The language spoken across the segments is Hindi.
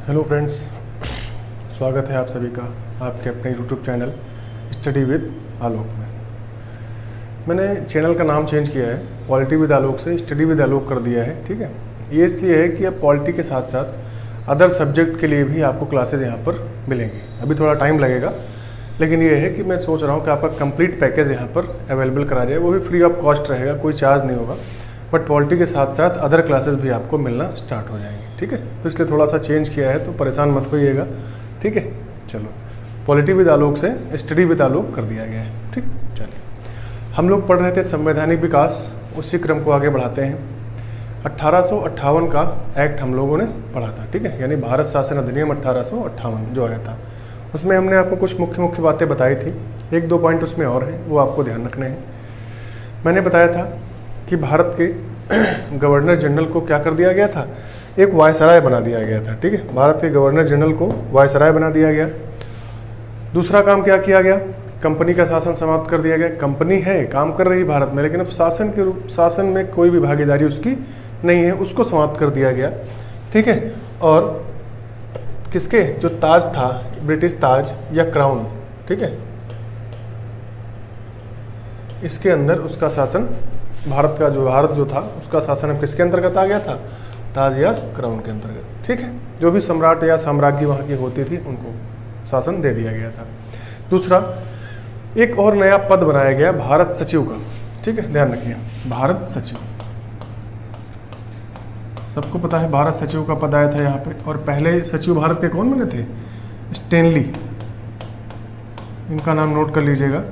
हेलो फ्रेंड्स, स्वागत है आप सभी का आपके अपने यूट्यूब चैनल स्टडी विद आलोक में। मैंने चैनल का नाम चेंज किया है, पॉलिटी विद आलोक से स्टडी विद आलोक कर दिया है। ठीक है, ये इसलिए है कि अब पॉलिटी के साथ साथ अदर सब्जेक्ट के लिए भी आपको क्लासेज यहाँ पर मिलेंगी। अभी थोड़ा टाइम लगेगा, लेकिन ये है कि मैं सोच रहा हूँ कि आपका कंप्लीट पैकेज यहाँ पर अवेलेबल करा जाए। वो भी फ्री ऑफ कॉस्ट रहेगा, कोई चार्ज नहीं होगा, बट पॉलिटी के साथ साथ अदर क्लासेस भी आपको मिलना स्टार्ट हो जाएंगे। ठीक है, तो इसलिए थोड़ा सा चेंज किया है, तो परेशान मत होइएगा। ठीक है, चलो पॉलिटी विद आलोक से स्टडी विद आलोक कर दिया गया है। ठीक, चलिए हम लोग पढ़ रहे थे संवैधानिक विकास, उसी क्रम को आगे बढ़ाते हैं। 1858 का एक्ट हम लोगों ने पढ़ा था। ठीक है, यानी भारत शासन अधिनियम 1858 जो आया था, उसमें हमने आपको कुछ मुख्य बातें बताई थी। एक दो पॉइंट उसमें और हैं, वो आपको ध्यान रखने हैं। मैंने बताया था कि भारत के गवर्नर जनरल को क्या कर दिया गया था, एक वायसराय बना दिया गया था। ठीक है, भारत के गवर्नर जनरल को वायसराय बना दिया गया। दूसरा काम क्या किया गया, कंपनी का शासन समाप्त कर दिया गया। कंपनी है, काम कर रही भारत में, लेकिन अब शासन में कोई भी भागीदारी उसकी नहीं है, उसको समाप्त कर दिया गया। ठीक है, और किसके जो ताज था, ब्रिटिश ताज या क्राउन, ठीक है, इसके अंदर उसका शासन, भारत जो था उसका शासन अब किसके अंतर्गत आ गया था, ताज या क्राउन के अंतर्गत। ठीक है, जो भी सम्राट या साम्राज्ञी वहाँ की होती थी उनको शासन दे दिया गया था। दूसरा, एक और नया पद बनाया गया भारत सचिव का। ठीक है, ध्यान रखिए, भारत सचिव, सबको पता है भारत सचिव का पद आया था यहाँ पे। और पहले सचिव भारत के कौन बने थे, स्टैनली, इनका नाम नोट कर लीजिएगा।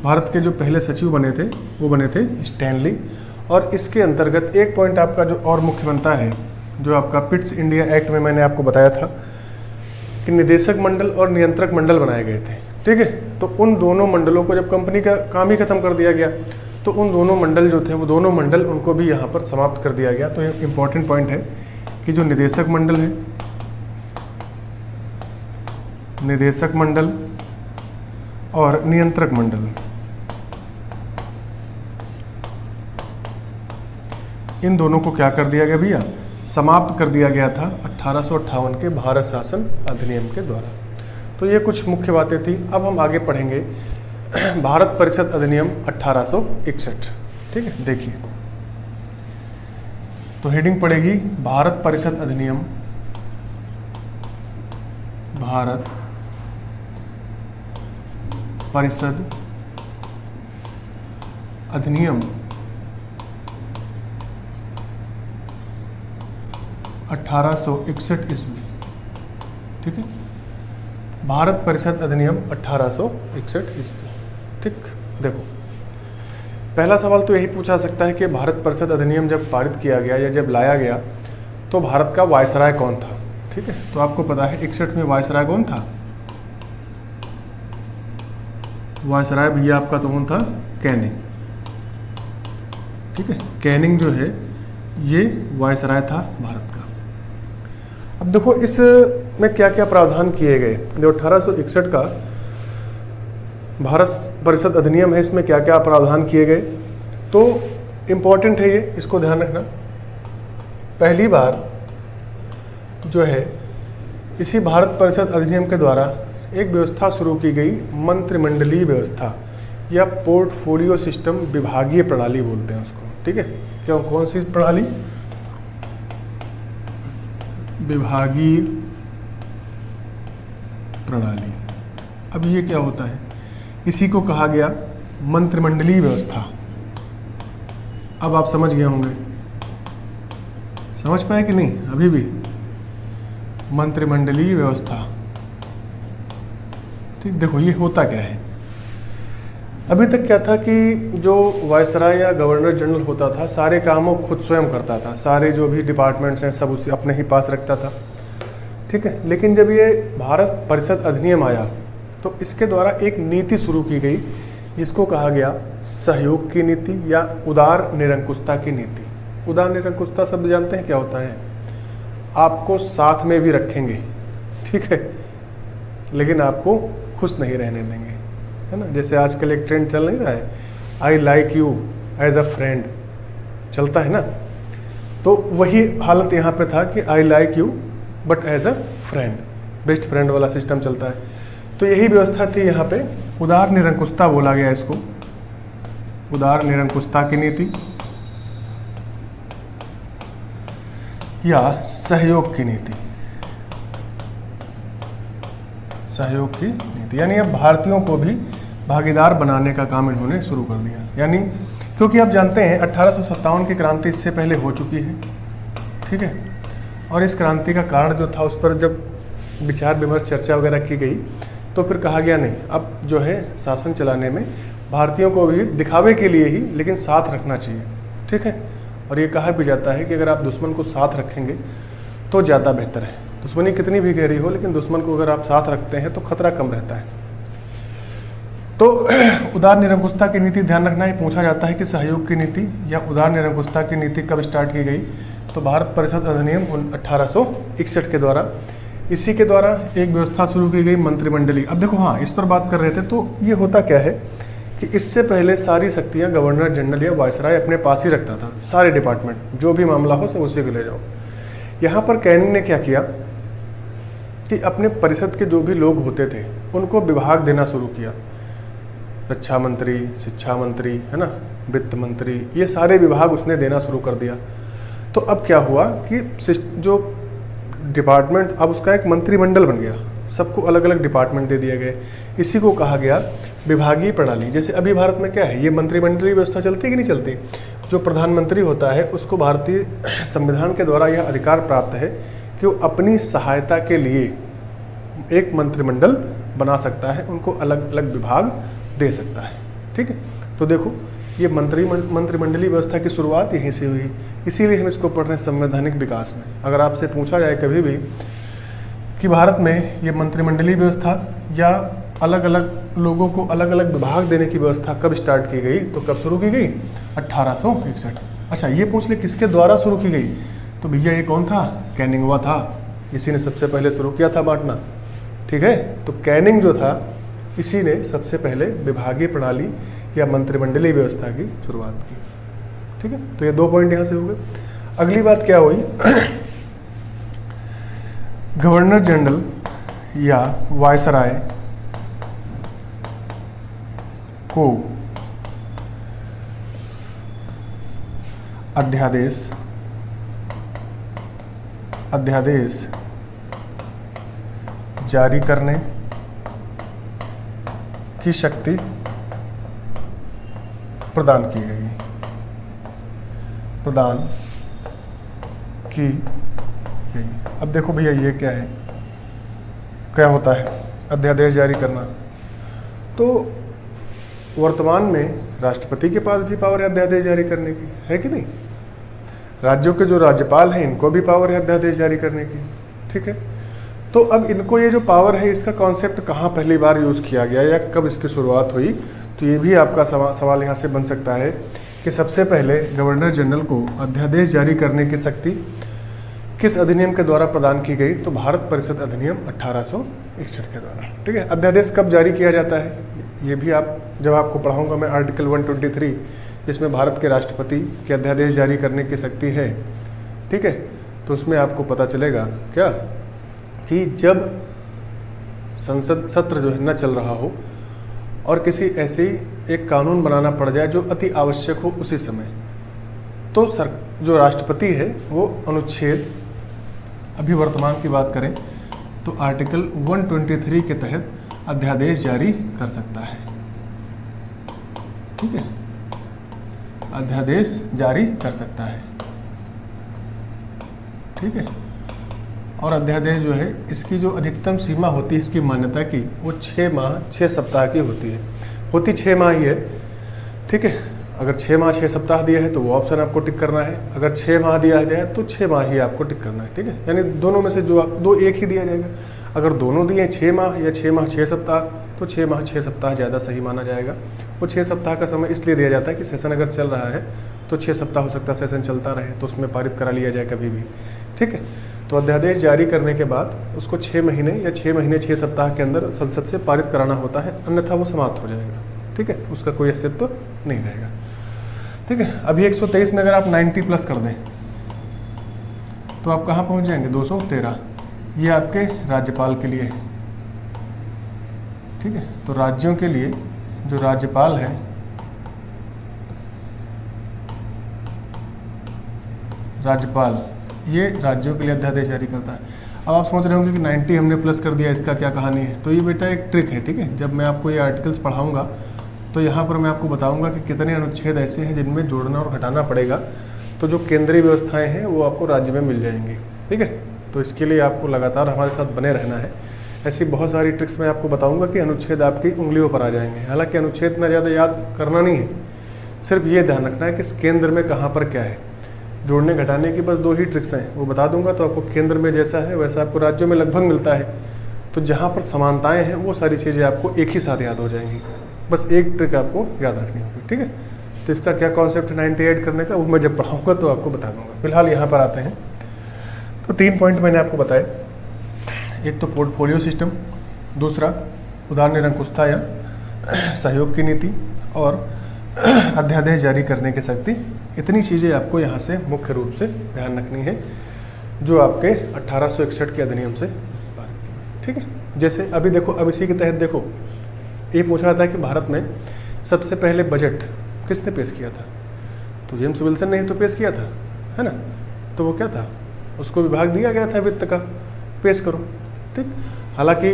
भारत के जो पहले सचिव बने थे वो बने थे स्टैनली। और इसके अंतर्गत एक पॉइंट आपका जो और मुख्य बनता है, जो आपका पिट्स इंडिया एक्ट में मैंने आपको बताया था कि निदेशक मंडल और नियंत्रक मंडल बनाए गए थे। ठीक है, तो उन दोनों मंडलों को जब कंपनी का काम ही खत्म कर दिया गया, तो उन दोनों मंडल जो थे, वो दोनों मंडल उनको भी यहाँ पर समाप्त कर दिया गया। तो ये इंपॉर्टेंट पॉइंट है कि जो निदेशक मंडल है, निदेशक मंडल और नियंत्रक मंडल, इन दोनों को क्या कर दिया गया भैया, समाप्त कर दिया गया था 1858 के भारत शासन अधिनियम के द्वारा। तो ये कुछ मुख्य बातें थी। अब हम आगे पढ़ेंगे भारत परिषद अधिनियम 1861। ठीक है, देखिए, तो हेडिंग पड़ेगी भारत परिषद अधिनियम, भारत परिषद अधिनियम 1861 ईस्वी। ठीक है, भारत परिषद अधिनियम 1861 ईस्वी। ठीक, देखो पहला सवाल तो यही पूछा सकता है कि भारत परिषद अधिनियम जब पारित किया गया या जब लाया गया, तो भारत का वायसराय कौन था। ठीक है, तो आपको पता है 61 में वायसराय कौन था, वायसराय भैया आपका तो कौन था, कैनिंग। ठीक है, कैनिंग जो है ये वायसराय था भारत का। अब देखो इस में क्या क्या प्रावधान किए गए, जो 1861 का भारत परिषद अधिनियम है, इसमें क्या क्या प्रावधान किए गए, तो इम्पोर्टेंट है ये, इसको ध्यान रखना। पहली बार जो है इसी भारत परिषद अधिनियम के द्वारा एक व्यवस्था शुरू की गई, मंत्रिमंडलीय व्यवस्था या पोर्टफोलियो सिस्टम, विभागीय प्रणाली बोलते हैं उसको। ठीक है, क्या कौन सी प्रणाली, विभागीय प्रणाली। अब ये क्या होता है, इसी को कहा गया मंत्रिमंडलीय व्यवस्था। अब आप समझ गए होंगे, समझ पाए कि नहीं अभी भी, मंत्रिमंडलीय व्यवस्था। ठीक, देखो ये होता क्या है, अभी तक क्या था कि जो वायसराय या गवर्नर जनरल होता था, सारे कामों खुद स्वयं करता था, सारे जो भी डिपार्टमेंट्स हैं सब उसे अपने ही पास रखता था। ठीक है, लेकिन जब ये भारत परिषद अधिनियम आया, तो इसके द्वारा एक नीति शुरू की गई, जिसको कहा गया सहयोग की नीति या उदार निरंकुशता की नीति। उदार निरंकुशता शब्द जानते हैं क्या होता है, आपको साथ में भी रखेंगे, ठीक है, लेकिन आपको खुश नहीं रहने देंगे, है ना। जैसे आजकल एक ट्रेंड चल नहीं रहा है, I like you as a friend, चलता है ना, तो वही हालत यहाँ पे था कि I like you but as a friend, best friend वाला सिस्टम चलता है। तो यही व्यवस्था थी यहाँ पे। उदार निरंकुशता बोला गया इसको, उदार निरंकुशता की नीति या सहयोग की नीति, सहयोग की नीति, यानी अब भारतीयों को भी भागीदार बनाने का काम इन्होंने शुरू कर दिया। यानी क्योंकि आप जानते हैं 1857 की क्रांति इससे पहले हो चुकी है, ठीक है, और इस क्रांति का कारण जो था उस पर जब विचार विमर्श चर्चा वगैरह की गई तो फिर कहा गया नहीं, अब जो है शासन चलाने में भारतीयों को भी दिखावे के लिए ही लेकिन साथ रखना चाहिए, ठीक है। और ये कहा भी जाता है कि अगर आप दुश्मन को साथ रखेंगे तो ज़्यादा बेहतर है। दुश्मनी कितनी भी गहरी हो लेकिन दुश्मन को अगर आप साथ रखते हैं तो खतरा कम रहता है। तो उदार निरंकुशता की नीति ध्यान रखना है, पूछा जाता है कि सहयोग की नीति या उदार निरंकुशता की नीति कब स्टार्ट की गई। तो भारत परिषद अधिनियम 1861 के द्वारा, इसी के द्वारा एक व्यवस्था शुरू की गई मंत्रिमंडलीय। अब देखो, हाँ, इस पर बात कर रहे थे तो ये होता क्या है कि इससे पहले सारी शक्तियाँ गवर्नर जनरल या वायसराय अपने पास ही रखता था, सारे डिपार्टमेंट, जो भी मामला हो सब उसी को ले जाओ। यहाँ पर कैनिंग ने क्या किया कि अपने परिषद के जो भी लोग होते थे उनको विभाग देना शुरू किया। रक्षा मंत्री, शिक्षा मंत्री, है ना, वित्त मंत्री, ये सारे विभाग उसने देना शुरू कर दिया। तो अब क्या हुआ कि जो डिपार्टमेंट, अब उसका एक मंत्रिमंडल बन गया, सबको अलग अलग डिपार्टमेंट दे दिए गए। इसी को कहा गया विभागीय प्रणाली। जैसे अभी भारत में क्या है, ये मंत्रिमंडलीय व्यवस्था चलती है कि नहीं चलती। जो प्रधानमंत्री होता है उसको भारतीय संविधान के द्वारा यह अधिकार प्राप्त है कि वो अपनी सहायता के लिए एक मंत्रिमंडल बना सकता है, उनको अलग अलग विभाग दे सकता है, ठीक है। तो देखो, ये मंत्रिमंडलीय व्यवस्था की शुरुआत यहीं से हुई, इसीलिए हम इसको पढ़ रहे हैं संवैधानिक विकास में। अगर आपसे पूछा जाए कभी भी कि भारत में ये मंत्रिमंडलीय व्यवस्था या अलग अलग लोगों को अलग अलग विभाग देने की व्यवस्था कब स्टार्ट की गई, तो कब शुरू की गई, 1861। अच्छा, ये पूछ ले किसके द्वारा शुरू की गई, तो भैया ये कौन था, कैनिंग हुआ था, इसी ने सबसे पहले शुरू किया था बांटना, ठीक है। तो कैनिंग जो था इसी ने सबसे पहले विभागीय प्रणाली या मंत्रिमंडलीय व्यवस्था की शुरुआत की, ठीक है। तो ये 2 पॉइंट यहाँ से हो गए। अगली बात क्या हुई, गवर्नर जनरल या वायसराय को अध्यादेश जारी करने की शक्ति प्रदान की गई, प्रदान की गई। अब देखो भैया, ये क्या है, क्या होता है अध्यादेश जारी करना। तो वर्तमान में राष्ट्रपति के पास भी पावर है अध्यादेश जारी करने की, है कि नहीं। राज्यों के जो राज्यपाल हैं इनको भी पावर है अध्यादेश जारी करने की, ठीक है। तो अब इनको ये जो पावर है इसका कॉन्सेप्ट कहाँ पहली बार यूज़ किया गया या कब इसकी शुरुआत हुई, तो ये भी आपका सवाल यहाँ से बन सकता है कि सबसे पहले गवर्नर जनरल को अध्यादेश जारी करने की शक्ति किस अधिनियम के द्वारा प्रदान की गई, तो भारत परिषद अधिनियम 1861 के द्वारा, ठीक है। अध्यादेश कब जारी किया जाता है, ये भी आप जब आपको पढ़ाऊंगा मैं आर्टिकल 123, जिसमें भारत के राष्ट्रपति के अध्यादेश जारी करने की शक्ति है, ठीक है। तो उसमें आपको पता चलेगा क्या कि जब संसद सत्र जो है न चल रहा हो और किसी ऐसी एक कानून बनाना पड़ जाए जो अति आवश्यक हो उसी समय, तो जो राष्ट्रपति है वो अनुच्छेद, अभी वर्तमान की बात करें तो आर्टिकल 123 के तहत अध्यादेश जारी कर सकता है, ठीक है, अध्यादेश जारी कर सकता है, ठीक है। और अध्यादेश जो है इसकी जो अधिकतम सीमा होती है इसकी मान्यता की, वो 6 सप्ताह की होती 6 माह ही है, ठीक है। अगर 6 माह 6 सप्ताह दिया है तो वो ऑप्शन आपको टिक करना है, अगर 6 माह दिया जाए तो 6 माह ही आपको टिक करना है, ठीक है। यानी दोनों में से जो दो एक ही दिया जाएगा। अगर दोनों दिए 6 माह या 6 माह 6 सप्ताह, तो 6 माह 6 सप्ताह ज़्यादा सही माना जाएगा। वो 6 सप्ताह का समय इसलिए दिया जाता है कि सेशन अगर चल रहा है तो 6 सप्ताह हो सकता है सेशन चलता रहे, तो उसमें पारित करा लिया जाए कभी भी, ठीक है। तो अध्यादेश जारी करने के बाद उसको 6 महीने या 6 महीने 6 सप्ताह के अंदर संसद से पारित कराना होता है, अन्यथा वो समाप्त हो जाएगा, ठीक है, उसका कोई अस्तित्व नहीं रहेगा, ठीक है। अभी 123 में अगर आप 90 प्लस कर दें तो आप कहाँ पहुँच जाएंगे, 213, ये आपके राज्यपाल के लिए है, ठीक है। तो राज्यों के लिए जो राज्यपाल है, राज्यपाल ये राज्यों के लिए अध्यादेश जारी करता है। अब आप सोच रहे होंगे कि 90 हमने प्लस कर दिया, इसका क्या कहानी है। तो ये बेटा एक ट्रिक है, ठीक है। जब मैं आपको ये आर्टिकल्स पढ़ाऊंगा तो यहाँ पर मैं आपको बताऊंगा कि कितने अनुच्छेद ऐसे हैं जिनमें जोड़ना और घटाना पड़ेगा, तो जो केंद्रीय व्यवस्थाएं हैं वो आपको राज्य में मिल जाएंगी, ठीक है। तो इसके लिए आपको लगातार हमारे साथ बने रहना है। ऐसी बहुत सारी ट्रिक्स मैं आपको बताऊंगा कि अनुच्छेद आपकी उंगलियों पर आ जाएंगे। हालांकि अनुच्छेद इतना ज़्यादा याद करना नहीं है, सिर्फ ये ध्यान रखना है कि इस केंद्र में कहाँ पर क्या है। जोड़ने घटाने की बस 2 ही ट्रिक्स हैं, वो बता दूंगा। तो आपको केंद्र में जैसा है वैसा आपको राज्यों में लगभग मिलता है। तो जहाँ पर समानताएं हैं वो सारी चीज़ें आपको एक ही साथ याद हो जाएंगी। बस एक ट्रिक आपको याद रखनी होगी, ठीक है। तो इसका क्या कॉन्सेप्ट है 90 ऐड करने का, वो मैं जब पढ़ाऊंगा तो आपको बता दूंगा। फिलहाल यहाँ पर आते हैं। तो 3 पॉइंट मैंने आपको बताए, एक तो पोर्टफोलियो सिस्टम, दूसरा उदार निरंकुशता या सहयोग की नीति, और अध्यादेश जारी करने की शक्ति। इतनी चीज़ें आपको यहाँ से मुख्य रूप से ध्यान रखनी है जो आपके 1861 के अधिनियम से, ठीक है। जैसे अभी देखो, अब इसी के तहत देखो, ये पूछा था कि भारत में सबसे पहले बजट किसने पेश किया था, तो जेम्स विल्सन ने ही तो पेश किया था, है ना। तो वो क्या था, उसको विभाग दिया गया था वित्त का, पेश करो, ठीक। हालांकि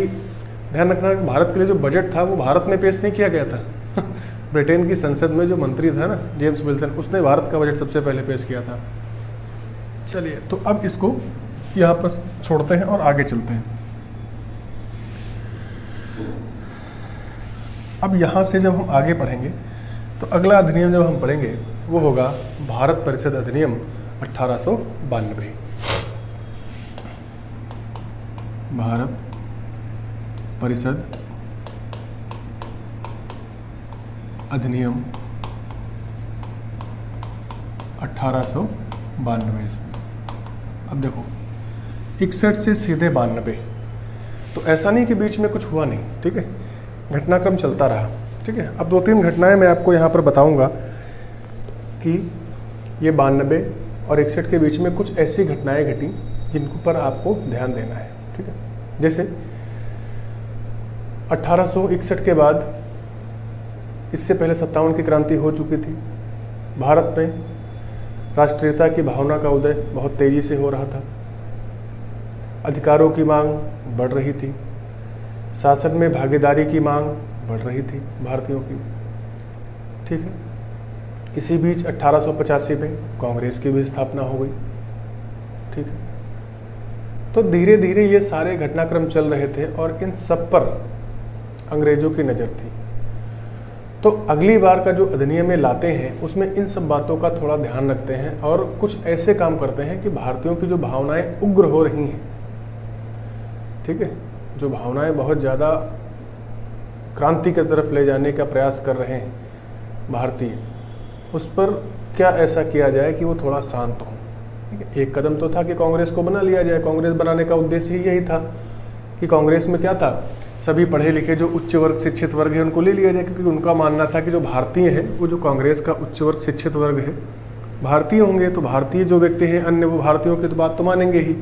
ध्यान रखना कि भारत के लिए जो बजट था वो भारत में पेश नहीं किया गया था ब्रिटेन की संसद में जो मंत्री था ना जेम्स विल्सन, उसने भारत का बजट सबसे पहले पेश किया था। चलिए, तो अब इसको यहाँ पर छोड़ते हैं और आगे चलते हैं। अब यहाँ से जब हम आगे पढ़ेंगे तो अगला अधिनियम जब हम पढ़ेंगे वो होगा भारत परिषद अधिनियम 1892। भारत परिषद अधिनियम 1892 इसमें। अब देखो 61 से सीधे 92, तो ऐसा नहीं कि बीच में कुछ हुआ नहीं, ठीक है। घटनाक्रम चलता रहा, ठीक है। अब 2-3 घटनाएं मैं आपको यहाँ पर बताऊंगा कि ये 92 और 61 के बीच में कुछ ऐसी घटनाएं घटी जिन पर आपको ध्यान देना है, ठीक है। जैसे 1861 के बाद, इससे पहले 57 की क्रांति हो चुकी थी। भारत में राष्ट्रीयता की भावना का उदय बहुत तेजी से हो रहा था। अधिकारों की मांग बढ़ रही थी, शासन में भागीदारी की मांग बढ़ रही थी भारतीयों की, ठीक है। इसी बीच 1885 में कांग्रेस की भी स्थापना हो गई, ठीक है। तो धीरे धीरे ये सारे घटनाक्रम चल रहे थे और इन सब पर अंग्रेजों की नज़र थी। तो अगली बार का जो अधिनियम लाते हैं उसमें इन सब बातों का थोड़ा ध्यान रखते हैं और कुछ ऐसे काम करते हैं कि भारतीयों की जो भावनाएं उग्र हो रही हैं, ठीक है, जो भावनाएं बहुत ज़्यादा क्रांति की तरफ ले जाने का प्रयास कर रहे हैं भारतीय, उस पर क्या ऐसा किया जाए कि वो थोड़ा शांत हो, ठीक है। एक कदम तो था कि कांग्रेस को बना लिया जाए। कांग्रेस बनाने का उद्देश्य ही यही था कि कांग्रेस में क्या था, सभी पढ़े लिखे जो उच्च वर्ग शिक्षित वर्ग है उनको ले लिया जाए, क्योंकि उनका मानना था कि जो भारतीय हैं वो जो कांग्रेस का उच्च वर्ग शिक्षित वर्ग है, भारतीय होंगे तो भारतीय जो व्यक्ति हैं अन्य वो भारतीयों की तो बात तो मानेंगे ही।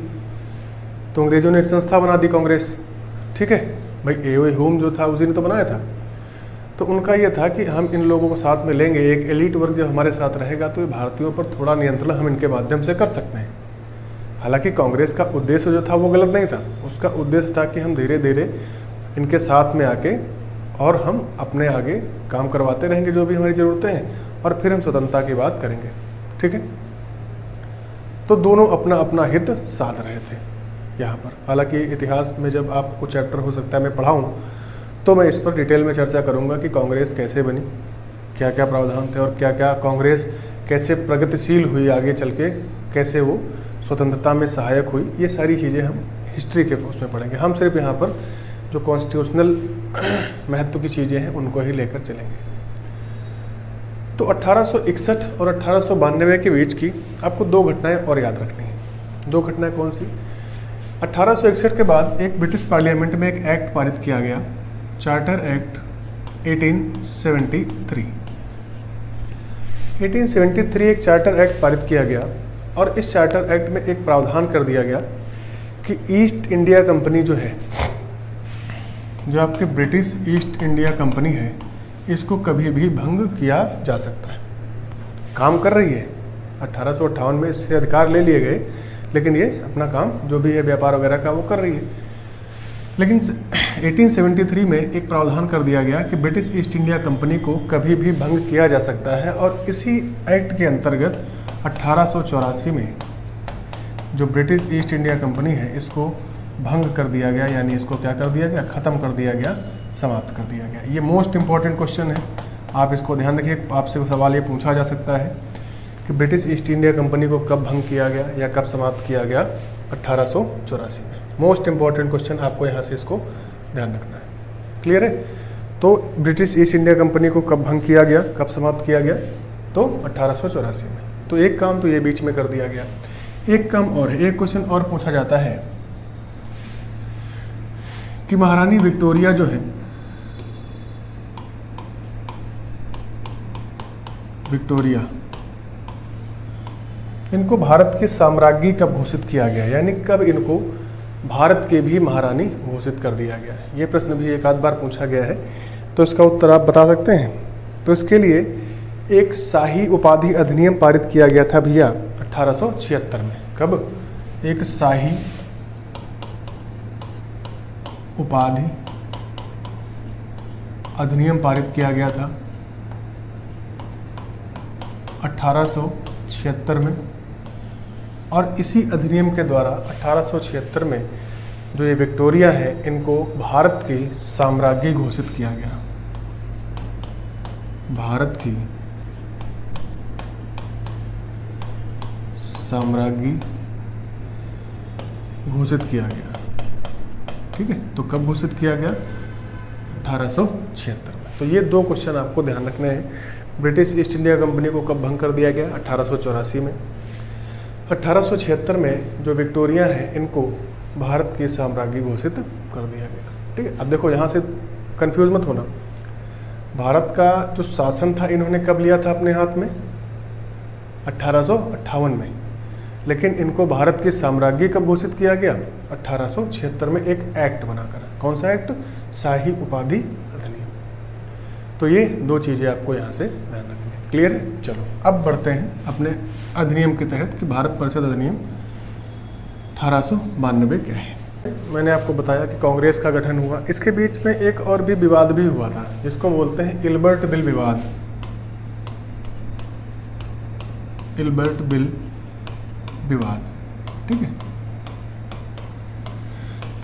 तो अंग्रेजों ने एक संस्था बना दी कांग्रेस, ठीक है भाई। ए होम जो था उसी ने तो बनाया था। तो उनका ये था कि हम इन लोगों को साथ में लेंगे, एक एलीट वर्ग जब हमारे साथ रहेगा तो ये भारतीयों पर थोड़ा नियंत्रण हम इनके माध्यम से कर सकते हैं। हालांकि कांग्रेस का उद्देश्य जो था वो गलत नहीं था, उसका उद्देश्य था कि हम धीरे धीरे इनके साथ में आके और हम अपने आगे काम करवाते रहेंगे जो भी हमारी ज़रूरतें हैं, और फिर हम स्वतंत्रता की बात करेंगे, ठीक है। तो दोनों अपना अपना हित साध रहे थे यहाँ पर। हालांकि इतिहास में जब आपको चैप्टर हो सकता है मैं पढ़ाऊँ तो मैं इस पर डिटेल में चर्चा करूँगा कि कांग्रेस कैसे बनी, क्या क्या प्रावधान थे और क्या क्या कांग्रेस कैसे प्रगतिशील हुई आगे चल के, कैसे वो स्वतंत्रता में सहायक हुई। ये सारी चीज़ें हम हिस्ट्री के उसमें पढ़ेंगे। हम सिर्फ यहाँ पर जो कॉन्स्टिट्यूशनल महत्व की चीज़ें हैं उनको ही लेकर चलेंगे। तो 1861 और 1892 के बीच की आपको 2 घटनाएं और याद रखनी है। 2 घटनाएं कौन सी? 1861 के बाद एक ब्रिटिश पार्लियामेंट में एक एक्ट पारित किया गया, चार्टर एक्ट 1873। 1873 एक चार्टर एक्ट पारित किया गया और इस चार्टर एक्ट में एक प्रावधान कर दिया गया कि ईस्ट इंडिया कंपनी जो है, जो आपकी ब्रिटिश ईस्ट इंडिया कंपनी है, इसको कभी भी भंग किया जा सकता है। काम कर रही है, 1858 में इससे अधिकार ले लिए गए, लेकिन ये अपना काम जो भी है व्यापार वगैरह का वो कर रही है। लेकिन 1873 में एक प्रावधान कर दिया गया कि ब्रिटिश ईस्ट इंडिया कंपनी को कभी भी भंग किया जा सकता है, और इसी एक्ट के अंतर्गत 1884 में जो ब्रिटिश ईस्ट इंडिया कंपनी है इसको भंग कर दिया गया, यानी इसको क्या कर दिया गया, ख़त्म कर दिया गया, समाप्त कर दिया गया। ये मोस्ट इंपॉर्टेंट क्वेश्चन है, आप इसको ध्यान रखिए। आपसे सवाल ये पूछा जा सकता है कि ब्रिटिश ईस्ट इंडिया कंपनी को कब भंग किया गया या कब समाप्त किया गया, 1884 में। मोस्ट इंपॉर्टेंट क्वेश्चन, आपको यहाँ से इसको ध्यान रखना है। क्लियर है? तो ब्रिटिश ईस्ट इंडिया कंपनी को कब भंग किया गया, कब समाप्त किया गया, तो 1884 में। तो एक काम तो ये बीच में कर दिया गया। एक काम और है, एक क्वेश्चन और पूछा जाता है कि महारानी विक्टोरिया जो है, विक्टोरिया, इनको भारत की साम्राज्ञी कब घोषित किया गया, यानी कब इनको भारत के भी महारानी घोषित कर दिया गया है। ये प्रश्न भी एक आध बार पूछा गया है, तो इसका उत्तर आप बता सकते हैं। तो इसके लिए एक शाही उपाधि अधिनियम पारित किया गया था भैया 1876 में। कब? एक शाही उपाधि अधिनियम पारित किया गया था 1876 में, और इसी अधिनियम के द्वारा 1876 में जो ये विक्टोरिया है इनको भारत की साम्राज्ञी घोषित किया गया। भारत की साम्राज्ञी घोषित किया गया। ठीक है, तो कब घोषित किया गया? 1876 में। तो ये दो क्वेश्चन आपको ध्यान रखने हैं। ब्रिटिश ईस्ट इंडिया कंपनी को कब भंग कर दिया गया? 1884 में। 1876 में जो विक्टोरिया है इनको भारत की साम्राज्ञी घोषित कर दिया गया। ठीक है, अब देखो यहाँ से कंफ्यूज मत होना। भारत का जो शासन था इन्होंने कब लिया था अपने हाथ में? 1858 में। लेकिन इनको भारत की साम्राज्ञी कब घोषित किया गया? 1876 में एक एक्ट बनाकर। कौन सा एक्ट? शाही उपाधि अधिनियम। तो ये दो चीज़ें आपको यहाँ से ध्यान रखनी है। क्लियर है? चलो अब बढ़ते हैं अपने अधिनियम के तहत कि भारत परिषद अधिनियम 1892 क्या है। मैंने आपको बताया कि कांग्रेस का गठन हुआ। इसके बीच में एक और भी विवाद भी हुआ था जिसको बोलते हैं इल्बर्ट बिल विवाद। इल्बर्ट बिल विवाद। ठीक है,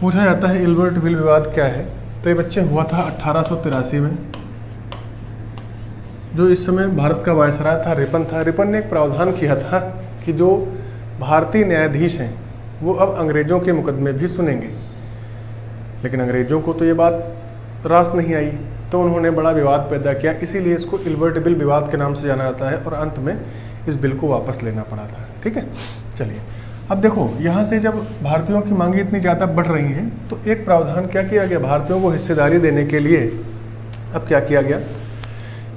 पूछा जाता है इल्बर्ट बिल विवाद क्या है। तो ये बच्चे हुआ था 1883 में। जो इस समय भारत का वायसराय था रिपन था। रिपन ने एक प्रावधान किया था कि जो भारतीय न्यायाधीश हैं वो अब अंग्रेजों के मुकदमे भी सुनेंगे। लेकिन अंग्रेजों को तो ये बात रास नहीं आई, तो उन्होंने बड़ा विवाद पैदा किया। इसीलिए इसको इल्बर्ट बिल विवाद के नाम से जाना जाता है और अंत में इस बिल को वापस लेना पड़ा था। ठीक है, चलिए अब देखो यहाँ से जब भारतीयों की मांगे इतनी ज़्यादा बढ़ रही हैं तो एक प्रावधान क्या किया गया, भारतीयों को हिस्सेदारी देने के लिए अब क्या किया गया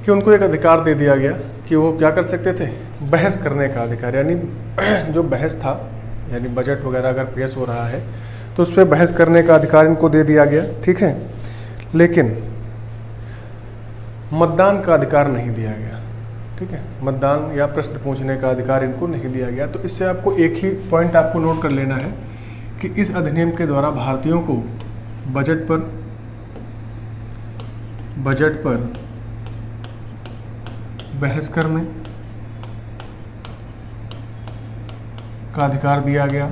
कि उनको एक अधिकार दे दिया गया कि वो क्या कर सकते थे, बहस करने का अधिकार। यानी जो बहस था, यानी बजट वगैरह अगर पेश हो रहा है तो उस पर बहस करने का अधिकार इनको दे दिया गया। ठीक है, लेकिन मतदान का अधिकार नहीं दिया गया। ठीक है, मतदान या प्रश्न पूछने का अधिकार इनको नहीं दिया गया। तो इससे आपको एक ही पॉइंट आपको नोट कर लेना है कि इस अधिनियम के द्वारा भारतीयों को बजट पर बहस करने का अधिकार दिया गया।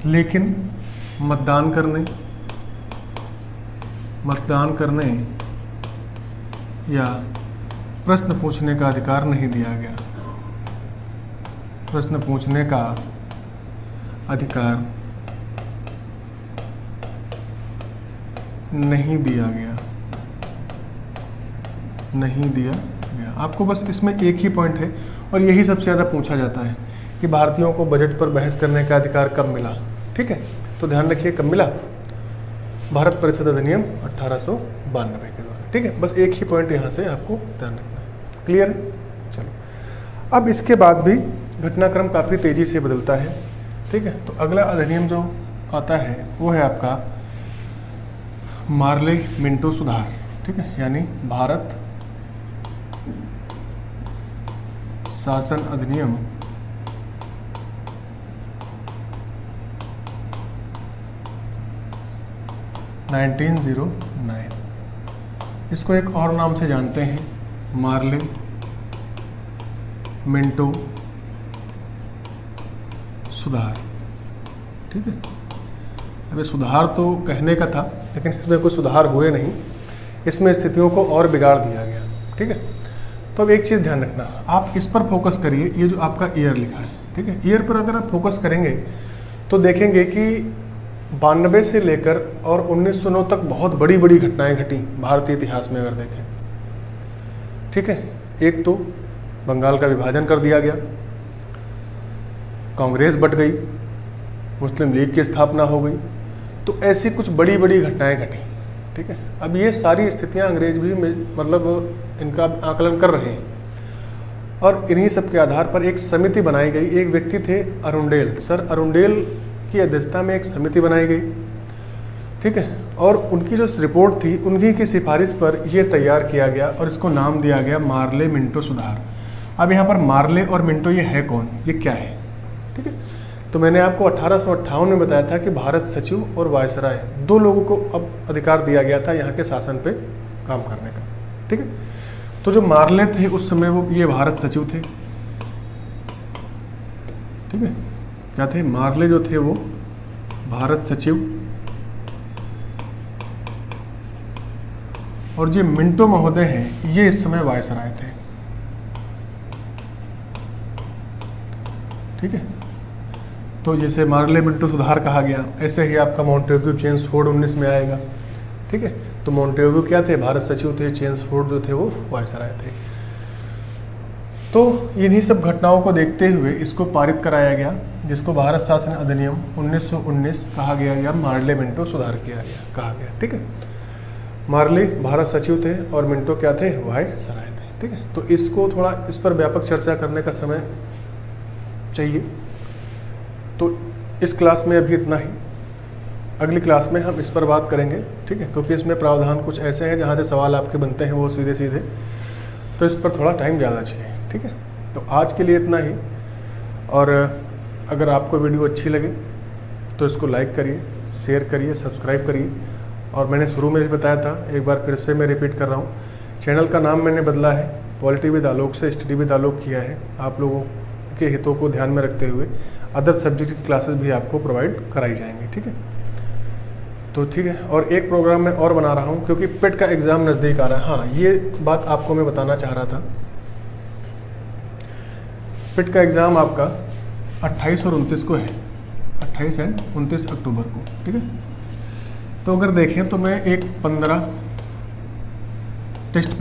लेकिन मतदान करने या प्रश्न पूछने का अधिकार नहीं दिया गया। प्रश्न पूछने का अधिकार नहीं दिया गया। आपको बस इसमें एक ही पॉइंट है और यही सबसे ज़्यादा पूछा जाता है कि भारतीयों को बजट पर बहस करने का अधिकार कब मिला। ठीक है, तो ध्यान रखिए कब मिला, भारत परिषद अधिनियम 1892 के द्वारा। ठीक है, बस एक ही पॉइंट यहाँ से आपको ध्यान रखना है। क्लियर है? चलो, अब इसके बाद भी घटनाक्रम काफ़ी तेज़ी से बदलता है, ठीक है। तो अगला अधिनियम जो आता है वो है आपका मार्ले मिंटो सुधार, ठीक है, यानी भारत शासन अधिनियम 1909। इसको एक और नाम से जानते हैं, मार्ले मिंटो सुधार, ठीक है। अब ये सुधार तो कहने का था, लेकिन इसमें कोई सुधार हुए नहीं, इसमें स्थितियों को और बिगाड़ दिया गया, ठीक है। तो अब एक चीज़ ध्यान रखना, आप इस पर फोकस करिए, ये जो आपका ईयर लिखा है, ठीक है। ईयर पर अगर आप फोकस करेंगे तो देखेंगे कि 92 से लेकर और 1909 तक बहुत बड़ी बड़ी घटनाएं घटी भारतीय इतिहास में, अगर देखें, ठीक है। एक तो बंगाल का विभाजन कर दिया गया, कांग्रेस बट गई, मुस्लिम लीग की स्थापना हो गई, तो ऐसी कुछ बड़ी बड़ी घटनाएं घटी, ठीक है। अब ये सारी स्थितियां अंग्रेज भी मतलब इनका आकलन कर रहे हैं, और इन्हीं सब के आधार पर एक समिति बनाई गई। एक व्यक्ति थे अरुंडेल, सर अरुंडेल की अध्यक्षता में एक समिति बनाई गई, ठीक है। और उनकी जो रिपोर्ट थी, उन्हीं की सिफारिश पर यह तैयार किया गया और इसको नाम दिया गया मार्ले मिंटो सुधार। अब यहाँ पर मार्ले और मिंटो ये है कौन, ये क्या है, ठीक है। तो मैंने आपको 1858 में बताया था कि भारत सचिव और वायसराय दो लोगों को अब अधिकार दिया गया था यहाँ के शासन पे काम करने का, ठीक है। तो जो मार्ले थे उस समय वो ये भारत सचिव थे, ठीक है। क्या थे? मार्ले जो थे वो भारत सचिव, और ये मिंटो महोदय हैं, ये इस समय वायसराय थे, ठीक है। तो जैसे मार्ले मिंटो सुधार कहा गया, ऐसे ही आपका मॉन्टेग्यू चेम्सफोर्ड 19 में आएगा, ठीक है। तो मॉन्टेग्यू क्या थे? भारत सचिव थे, चेम्सफोर्ड जो थे वो वायसराय थे। तो इन्हीं सब घटनाओं को देखते हुए इसको पारित कराया गया, जिसको भारत शासन अधिनियम 1919 कहा गया, मार्ले मिंटो सुधार किया गया, कहा गया, ठीक है। मार्ले भारत सचिव थे और मिंटो क्या थे? वायसराय थे, ठीक है। तो इसको थोड़ा इस पर व्यापक चर्चा करने का समय चाहिए, तो इस क्लास में अभी इतना ही। अगली क्लास में हम इस पर बात करेंगे, ठीक है, क्योंकि इसमें प्रावधान कुछ ऐसे हैं जहाँ से सवाल आपके बनते हैं वो सीधे सीधे, तो इस पर थोड़ा टाइम ज़्यादा चाहिए, ठीक है। तो आज के लिए इतना ही, और अगर आपको वीडियो अच्छी लगे तो इसको लाइक करिए, शेयर करिए, सब्सक्राइब करिए। और मैंने शुरू में भी बताया था, एक बार फिर से मैं रिपीट कर रहा हूँ, चैनल का नाम मैंने बदला है, पॉलिटी विद आलोक से स्टडी विद आलोक किया है। आप लोगों के हितों को ध्यान में रखते हुए अदर सब्जेक्ट की क्लासेस भी आपको प्रोवाइड कराई जाएंगी, ठीक है। तो ठीक है, और एक प्रोग्राम मैं और बना रहा हूँ क्योंकि पेट का एग्ज़ाम नज़दीक आ रहा है। हाँ, ये बात आपको मैं बताना चाह रहा था, पेट का एग्ज़ाम आपका 28 और 29 को है, 28 एंड 29 अक्टूबर को, ठीक है। तो अगर देखें तो मैं एक 15 टेस्ट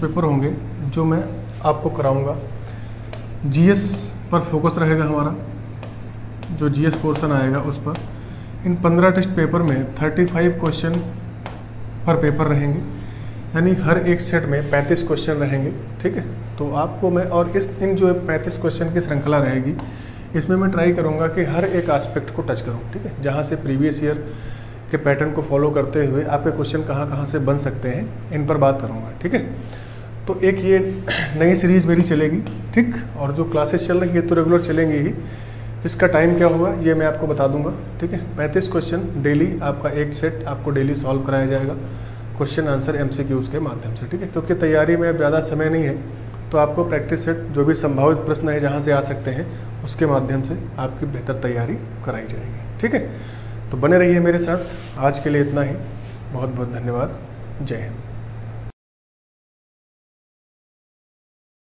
पेपर होंगे जो मैं आपको कराऊंगा। जीएस पर फोकस रहेगा हमारा, जो जीएस पोर्शन आएगा उस पर। इन 15 टेस्ट पेपर में 35 क्वेश्चन पर पेपर रहेंगे, यानी हर एक सेट में 35 क्वेश्चन रहेंगे, ठीक है। तो आपको मैं, और इन जो 35 क्वेश्चन की श्रृंखला रहेगी, इसमें मैं ट्राई करूंगा कि हर एक एस्पेक्ट को टच करूं, ठीक है। जहां से प्रीवियस ईयर के पैटर्न को फॉलो करते हुए आपके क्वेश्चन कहां से बन सकते हैं, इन पर बात करूंगा, ठीक है। तो एक ये नई सीरीज़ मेरी चलेगी, ठीक। और जो क्लासेस चल रही है तो रेगुलर चलेंगी ही। इसका टाइम क्या होगा ये मैं आपको बता दूंगा, ठीक है। 35 क्वेश्चन डेली, आपका एक सेट आपको डेली सॉल्व कराया जाएगा, क्वेश्चन आंसर MCQs के माध्यम से, ठीक है। क्योंकि तैयारी में ज़्यादा समय नहीं है, तो आपको प्रैक्टिस सेट जो भी संभावित प्रश्न है जहाँ से आ सकते हैं उसके माध्यम से आपकी बेहतर तैयारी कराई जाएगी, ठीक है। तो बने रहिए मेरे साथ। आज के लिए इतना ही, बहुत बहुत धन्यवाद। जय हिंद।